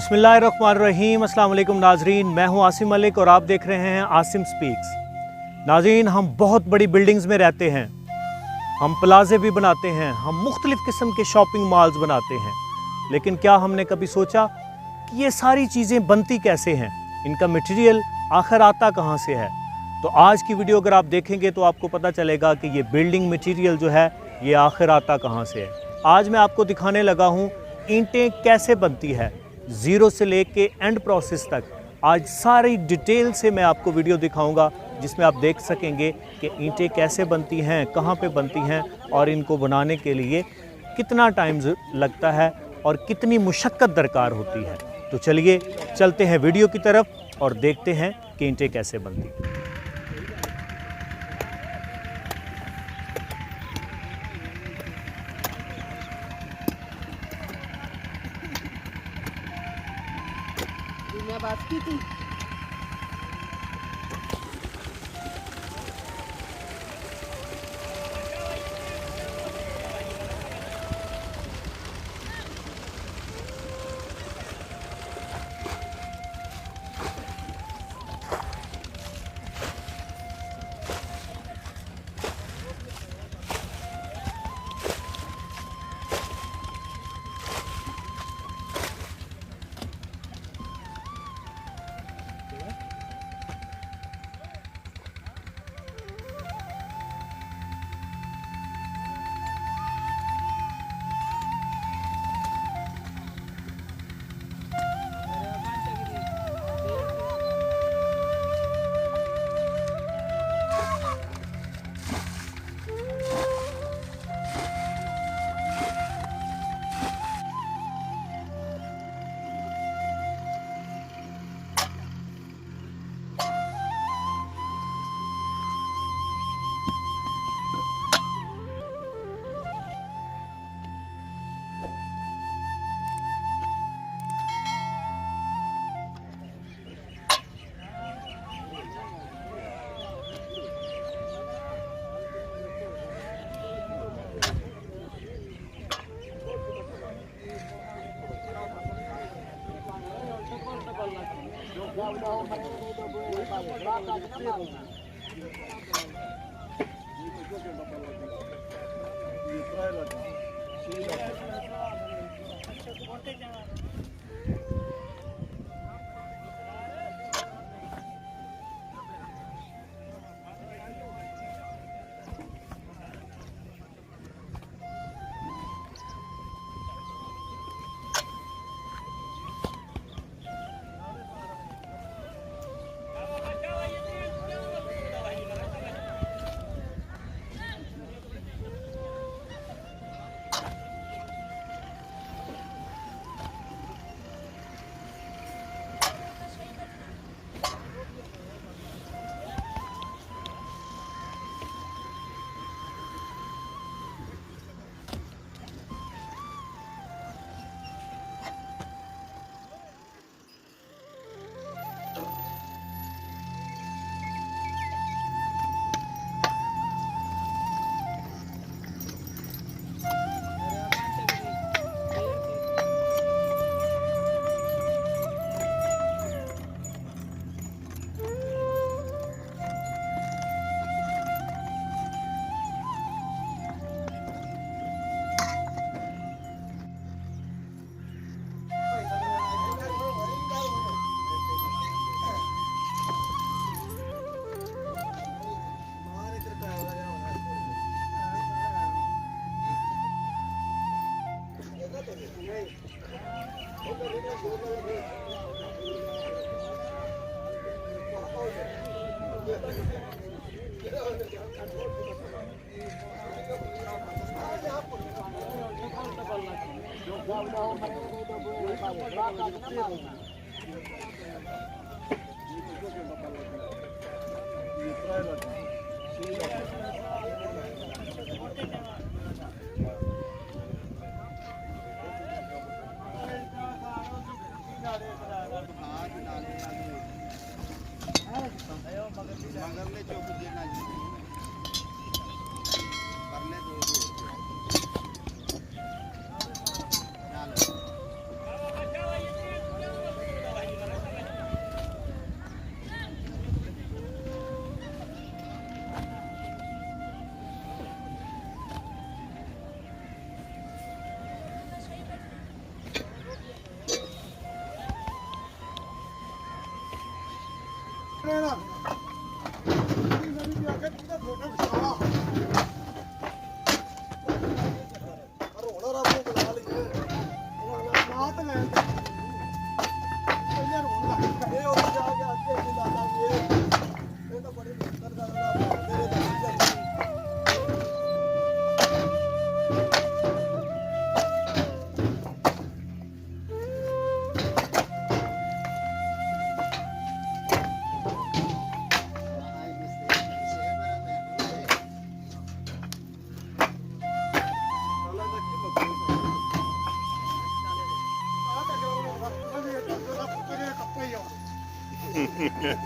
बिस्मिल्लाहिर्रहमानिर्रहीम। अस्सलाम वालेकुम नाजरीन, मैं हूं आसिम मलिक और आप देख रहे हैं आसिम स्पीक्स। नाजरीन, हम बहुत बड़ी बिल्डिंग्स में रहते हैं, हम प्लाजे भी बनाते हैं, हम मुख्तलिफ़ किस्म के शॉपिंग मॉल्स बनाते हैं, लेकिन क्या हमने कभी सोचा कि ये सारी चीज़ें बनती कैसे हैं, इनका मटेरियल आखिर आता कहाँ से है? तो आज की वीडियो अगर आप देखेंगे तो आपको पता चलेगा कि ये बिल्डिंग मटेरियल जो है ये आखिर आता कहाँ से है। आज मैं आपको दिखाने लगा हूँ ईंटें कैसे बनती है, ज़ीरो से लेके एंड प्रोसेस तक। आज सारी डिटेल से मैं आपको वीडियो दिखाऊंगा जिसमें आप देख सकेंगे कि ईंटें कैसे बनती हैं, कहाँ पे बनती हैं और इनको बनाने के लिए कितना टाइम लगता है और कितनी मुशक्क़त दरकार होती है। तो चलिए चलते हैं वीडियो की तरफ और देखते हैं कि ईंटें कैसे बनती हैं। बात की थी वीडियो